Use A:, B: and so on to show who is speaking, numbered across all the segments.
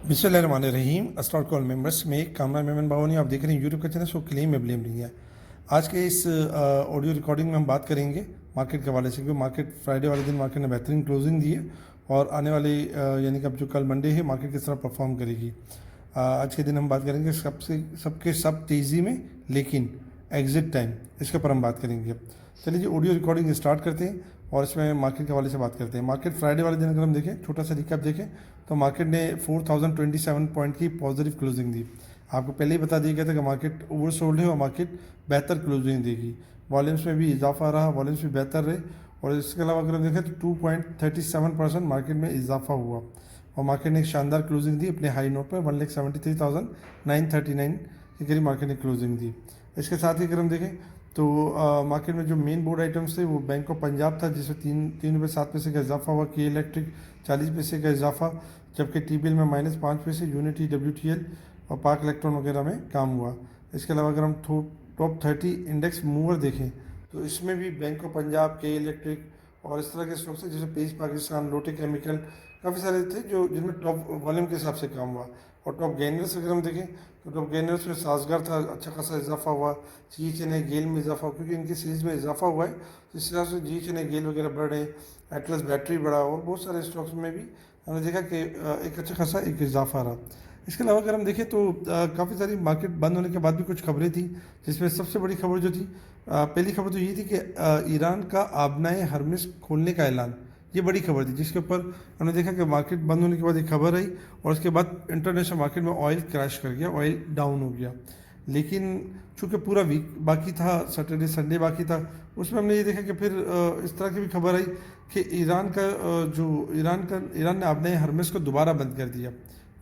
A: बिस्मिल्लाहिर्रहमानिर्रहीम। अस्सलाम call members में कामना मेमन बावनी आप देख रहे हैं यूट्यूब का चैनल। सो क्लेम में ब्लेम नहीं है। आज के इस ऑडियो रिकॉर्डिंग में हम बात करेंगे मार्केट के हवाले से, क्योंकि मार्केट फ्राइडे वाले दिन मार्केट ने बेहतरीन क्लोजिंग दी है और आने वाली यानी कि अब जो कल मंडे है मार्केट किस तरह परफॉर्म करेगी। आज के दिन हम बात करेंगे सब तेज़ी में, लेकिन एग्जिट टाइम इसके ऊपर हम बात करेंगे। चलिए जी, ऑडियो रिकॉर्डिंग स्टार्ट करते हैं और इसमें मार्केट के हवाले से बात करते हैं। मार्केट फ्राइडे वाले दिन अगर हम देखें, छोटा सा रिकैप देखें, तो मार्केट ने 4027 पॉइंट की पॉजिटिव क्लोजिंग दी। आपको पहले ही बता दिया गया था कि मार्केट ओवरसोल्ड है और मार्केट बेहतर क्लोजिंग देगी। वॉल्यूम्स में भी इजाफा रहा, वॉल्यूम्स भी बेहतर रहे और इसके अलावा अगर हम देखें तो 2.37% मार्केट में इजाफा हुआ और मार्केट ने एक शानदार क्लोजिंग दी अपने हाई नोट पर 1,73,939 के करीब मार्केट ने क्लोजिंग दी। इसके साथ ही अगर हम देखें तो मार्केट में जो मेन बोर्ड आइटम्स थे वो बैंक ऑफ पंजाब था, जिसमें 3.07 का इजाफा हुआ। के इलेक्ट्रिक 40 का इजाफा, जबकि टीबीएल में -5 यूनिटी, डब्ल्यूटीएल और पाक इलेक्ट्रॉन वगैरह में काम हुआ। इसके अलावा अगर हम टॉप 30 इंडेक्स मूवर देखें तो इसमें भी बैंक ऑफ पंजाब, के इलेक्ट्रिक और इस तरह के स्टॉक्स थे, जैसे पेज पाकिस्तान, लोटे केमिकल, काफ़ी सारे थे जो जिनमें टॉप वॉल्यूम के हिसाब से काम हुआ। और टॉप गेनर्स अगर हम देखें तो टॉप गेनर्स में साजगार था, अच्छा खासा इजाफा हुआ। GHNA गेल में इजाफा हुआ, क्योंकि इनकी सीरीज में इजाफा हुआ है तो इस तरह से GHNA गेल वगैरह बढ़ रहे हैं। एटलस बैटरी बढ़ा और बहुत सारे स्टॉक्स में भी हमने देखा कि एक अच्छा खासा एक इजाफा रहा। इसके अलावा अगर हम देखें तो काफ़ी सारी मार्केट बंद होने के बाद भी कुछ खबरें थी, जिसमें सबसे बड़ी खबर जो थी, पहली खबर तो ये थी कि ईरान का आबनाए हरमिस खोलने का ऐलान। ये बड़ी खबर थी, जिसके ऊपर हमने देखा कि मार्केट बंद होने के बाद एक खबर आई और उसके बाद इंटरनेशनल मार्केट में ऑयल क्रैश कर गया, ऑयल डाउन हो गया। लेकिन चूँकि पूरा वीक बाकी था, सैटरडे संडे बाकी था, उसमें हमने ये देखा कि फिर इस तरह की भी खबर आई कि ईरान ने आबनाए हरमिस को दोबारा बंद कर दिया,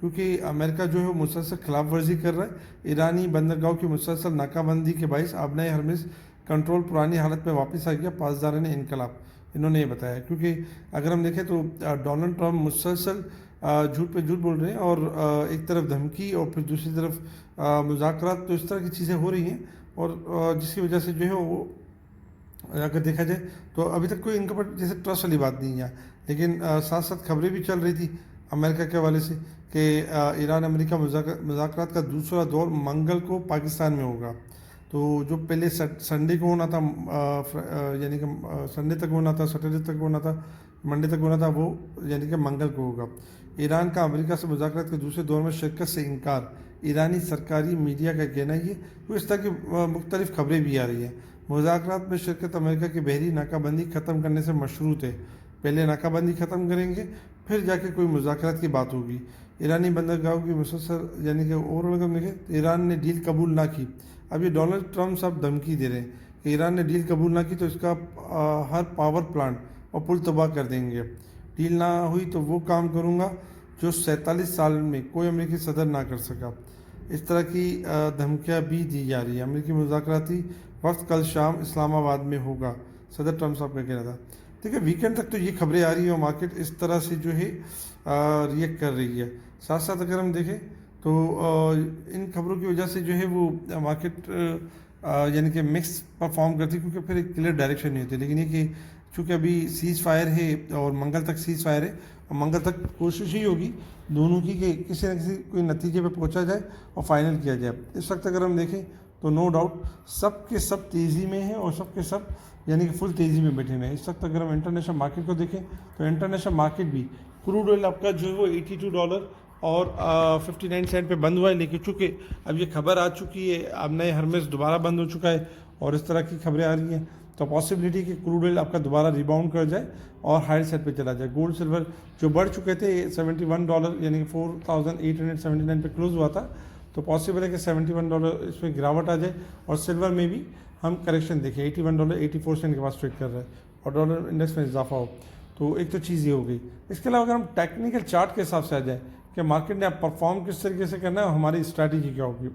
A: क्योंकि अमेरिका जो है वो मुसलसल खिलाफ वर्जी कर रहा है। ईरानी बंदरगाहों की मुसलसल नाकाबंदी के बायस आबनाए हरमिस कंट्रोल पुरानी हालत में वापस आ गया। पासदारान इनकलाब इन्होंने ये बताया, क्योंकि अगर हम देखें तो डोनाल्ड ट्रम्प मुसलसल झूठ पे झूठ बोल रहे हैं और एक तरफ धमकी और फिर दूसरी तरफ मुज़ाकरात, तो इस तरह की चीज़ें हो रही हैं और जिसकी वजह से जो है वो अगर देखा जाए तो अभी तक कोई इनके ऊपर जैसे ट्रस्ट वाली बात नहीं है। लेकिन साथ साथ खबरें भी चल रही थी अमेरिका के हवाले से कि ईरान अमेरिका मुज़ाकरात का दूसरा दौर मंगल को पाकिस्तान में होगा। तो जो पहले संडे को होना था, यानी कि संडे तक होना था, सैटरडे तक होना था, मंडे तक होना था, वो यानी कि मंगल को होगा। ईरान का अमेरिका से मुज़ाकरात के दूसरे दौर में शिरकत से इनकार, ईरानी सरकारी मीडिया का कहना है। ये तो इस तरह की मुख्तलिफ खबरें भी आ रही हैं। मुज़ाकरात में शिरकत अमेरिका की बहरी नाकाबंदी ख़त्म करने से मशरूत है। पहले नाकाबंदी ख़त्म करेंगे, फिर जाके कोई मुज़ाकरात की बात होगी। ईरानी बंदरगाहों की मुसलसल यानी कि ओवरऑल अगर देखें, ईरान ने डील कबूल ना की। अब ये डोनाल्ड ट्रम्प साहब धमकी दे रहे हैं कि ईरान ने डील कबूल ना की तो इसका हर पावर प्लांट और पुल तबाह कर देंगे। डील ना हुई तो वो काम करूँगा जो 47 साल में कोई अमेरिकी सदर ना कर सका। इस तरह की धमकियाँ भी दी जा रही है। अमेरिकी मुज़ाकराती वक्त कल शाम इस्लामाबाद में होगा, सदर ट्रम्प साहब का कहना था। ठीक है, वीकेंड तक तो ये खबरें आ रही हैं और मार्केट इस तरह से जो है रिएक्ट कर रही है। साथ साथ अगर हम देखें तो इन खबरों की वजह से जो है वो मार्केट यानी कि मिक्स परफॉर्म करती, क्योंकि फिर एक क्लियर डायरेक्शन नहीं होती। लेकिन ये कि चूँकि अभी सीज़ फायर है और मंगल तक सीज़ फायर है और मंगल तक कोशिश ही होगी दोनों की कि किसी न किसी कोई नतीजे पे पहुंचा जाए और फाइनल किया जाए। इस वक्त अगर हम देखें तो नो डाउट सब के सब तेज़ी में हैं और सब के सब यानी कि फुल तेज़ी में बैठे हुए हैं। इस वक्त अगर हम इंटरनेशनल मार्केट को देखें तो इंटरनेशनल मार्केट भी क्रूड ऑयल आपका जो है वो $82 और 59 सेंट पे बंद हुआ है। लेकिन चूँकि अब ये खबर आ चुकी है, अब नए हरमेस दोबारा बंद हो चुका है और इस तरह की खबरें आ रही हैं, तो पॉसिबिलिटी कि क्रूड ऑयल आपका दोबारा रिबाउंड कर जाए और हायर सेट पे चला जाए। गोल्ड सिल्वर जो बढ़ चुके थे $71 यानी कि 4,879 पे क्लोज हुआ था, तो पॉसिबल है कि $71 इसमें गिरावट आ जाए और सिल्वर में भी हम करेक्शन देखें। $81.84 के पास ट्रेड कर रहा है और डॉलर इंडेक्स में इजाफा हो, तो एक तो चीज़ ये हो गई। इसके अलावा अगर हम टेक्निकल चार्ट के हिसाब से आ जाए कि मार्केट ने अब परफॉर्म किस तरीके से करना है और हमारी स्ट्रैटेजी क्या होगी।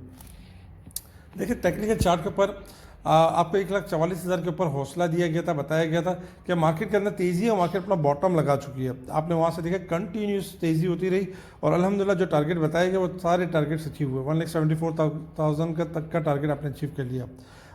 A: देखिए, टेक्निकल चार्ट के ऊपर आपको 1,44,000 के ऊपर हौसला दिया गया था, बताया गया था कि मार्केट के अंदर तेज़ी है और मार्केट अपना बॉटम लगा चुकी है। आपने वहाँ से देखा कंटिन्यूस तेज़ी होती रही और अल्हम्दुलिल्लाह जो टारगेट बताया गया वो सारे टारगेट्स अचीव हुए। 1,74,000 का तक का टारगेट आपने अचीव कर लिया।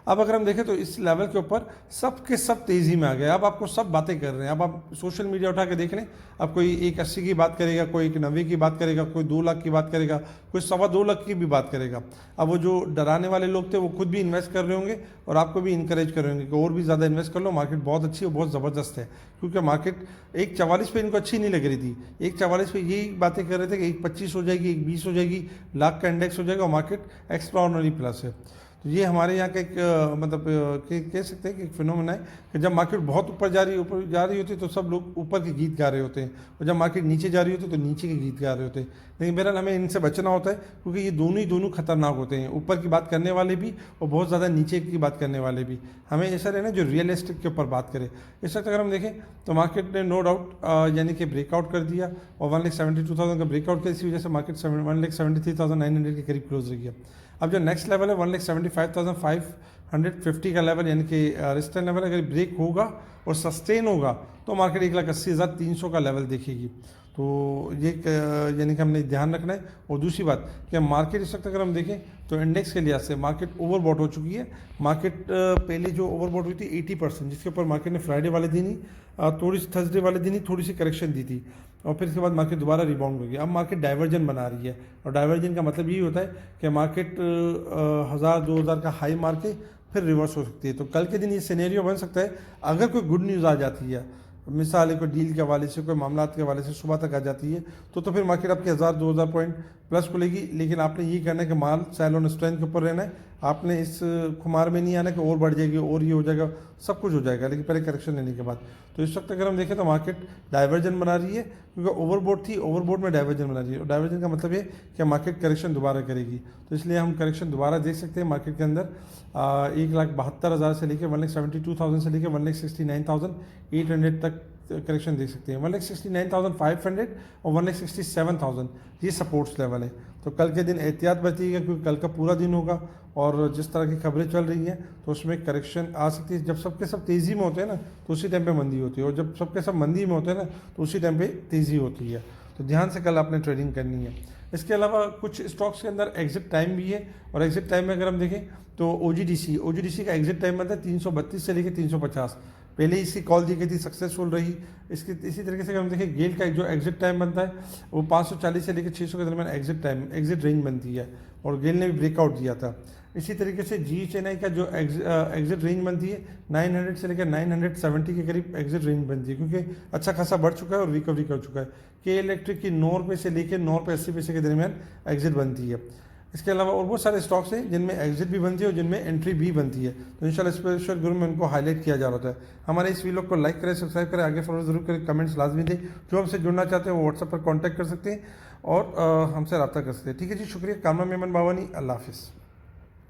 A: अब अगर हम देखें तो इस लेवल के ऊपर सब के सब तेज़ी में आ गए। अब आपको सब बातें कर रहे हैं। अब आप सोशल मीडिया उठा के देख लें, अब कोई 180 की बात करेगा, कोई 190 की बात करेगा, कोई 2 लाख की बात करेगा, कोई 2.25 लाख की भी बात करेगा। अब वो जो डराने वाले लोग थे वो खुद भी इन्वेस्ट कर रहे होंगे और आपको भी इंकरेज कर रहे होंगे कि और भी ज़्यादा इन्वेस्ट कर लो, मार्केट बहुत अच्छी और बहुत ज़बरदस्त है। क्योंकि मार्केट 1.44 पे इनको अच्छी नहीं लग रही थी, 1.44 पे यही बातें कर रहे थे कि 1.25 हो जाएगी, 1.20 हो जाएगी, लाख का इंडेक्स हो जाएगा और मार्केट एक्स्ट्राऑर्डिनरी प्लस है। तो ये हमारे यहाँ का एक मतलब कह सकते हैं कि एक फिनोमेना है कि जब मार्केट बहुत ऊपर जा रही होती है तो सब लोग ऊपर के गीत गा रहे होते हैं, और जब मार्केट नीचे जा रही होती है तो नीचे के गीत गा रहे होते हैं। लेकिन बहरहाल हमें इनसे बचना होता है, क्योंकि ये दोनों खतरनाक होते हैं, ऊपर की बात करने वाले भी और बहुत ज़्यादा नीचे की बात करने वाले भी। हमें ऐसा रहना जो रियलिस्टिक के ऊपर बात करें। इस वक्त अगर हम देखें तो मार्केट ने नो डाउट यानी कि ब्रेकआउट कर दिया और 1,72,000 का ब्रेकआउट किया, इसी वजह से मार्केट 1,73,900 के करीब क्लोज रह गया। अब जो नेक्स्ट लेवल है 1,75,550 का लेवल यानी कि रेजिस्टेंस लेवल अगर ब्रेक होगा और सस्टेन होगा तो मार्केट 1,80,300 का लेवल देखेगी। तो ये यानी कि हमने ध्यान रखना है। और दूसरी बात कि मार्केट इस वक्त अगर हम देखें तो इंडेक्स के लिहाज से मार्केट ओवरबॉट हो चुकी है। मार्केट पहले जो ओवरबॉट हुई थी 80%, जिसके ऊपर मार्केट ने फ्राइडे वाले दिन ही थोड़ी सी थर्सडे वाले दिन ही थोड़ी सी करेक्शन दी थी और फिर इसके बाद मार्केट दोबारा रिबाउंड हो गई। अब मार्केट डाइवर्जन बना रही है और डाइवर्जन का मतलब यही होता है कि मार्केट 1,000-2,000 का हाई मार के फिर रिवर्स हो सकती है। तो कल के दिन ये सिनेरियो बन सकता है अगर कोई गुड न्यूज़ आ जाती है, मिसाल है कोई डील के हवाले से, कोई मामला के हवाले से सुबह तक आ जाती है तो फिर मार्केट आपके 1,000-2,000 पॉइंट प्लस खुलेगी। लेकिन आपने ये करना है कि माल सेल ऑन स्ट्रेंथ के ऊपर रहना है, आपने इस खुमार में नहीं आना कि और बढ़ जाएगी और ये हो जाएगा, सब कुछ हो जाएगा लेकिन पहले करेक्शन लेने के बाद। तो इस वक्त अगर हम देखें तो मार्केट डाइवर्जन बना रही है, क्योंकि ओवरबोट थी, ओवरबोट में डाइवर्जन बना रही है और डाइवर्जन का मतलब ये कि मार्केट करेक्शन दोबारा करेगी। तो इसलिए हम करेक्शन दोबारा देख सकते हैं मार्केट के अंदर 1,72,000 से लेकर 1,72,000 से लेकर 1,69,800 तक करेक्शन देख सकते हैं। 1,69,500 और 1,67,000 ये सपोर्ट्स लेवल है। तो कल के दिन एहतियात बरतिएगा, क्योंकि कल का पूरा दिन होगा और जिस तरह की खबरें चल रही हैं तो उसमें करेक्शन आ सकती है। जब सबके सब तेज़ी में होते हैं ना तो उसी टाइम पे मंदी होती है, और जब सबके सब मंदी में होते हैं ना तो उसी टाइम पे तेज़ी होती है। तो ध्यान से कल आपने ट्रेडिंग करनी है। इसके अलावा कुछ स्टॉक्स के अंदर एग्जिट टाइम भी है, और एग्जिट टाइम में अगर हम देखें तो OGDC का एग्जिट टाइम बनता है 332 से लेकर 350। पहले इसकी कॉल दी गई थी, सक्सेसफुल रही। इसकी इसी तरीके से हम देखें गेल का जो एग्जिट टाइम बनता है वो 540 से लेकर 600 के दरमियान एग्जिट रेंज बनती है, और गेल ने भी ब्रेकआउट दिया था। इसी तरीके से GHNI का जो एग्जिट रेंज बनती है 900 से लेकर 970 के करीब एग्जिट रेंज बनती है, क्योंकि अच्छा खासा बढ़ चुका है और रिकवरी कर चुका है। के इलेक्ट्रिक की 9 रुपये से लेकर 9 रुपये 80 पैसे के दरमियान एग्जिट बनती है। इसके अलावा और बहुत सारे स्टॉक्स हैं जिनमें एग्जिट भी बनती है और जिनमें एंट्री भी बनती है। तो इंशाल्लाह स्पेशल गुरु में उनको हाईलाइट किया जा रहा है। हमारे इस वीडियो को लाइक करें, सब्सक्राइब करें, आगे फॉलो जरूर करें, कमेंट्स लाजमी दें। जो हमसे जुड़ना चाहते हैं वो व्हाट्सएप पर कॉन्टैक्ट कर सकते हैं और हमसे रब्ता कर सकते हैं। ठीक है जी, शुक्रिया। कामना मेमन बावानी, अल्लाह हाफिज़।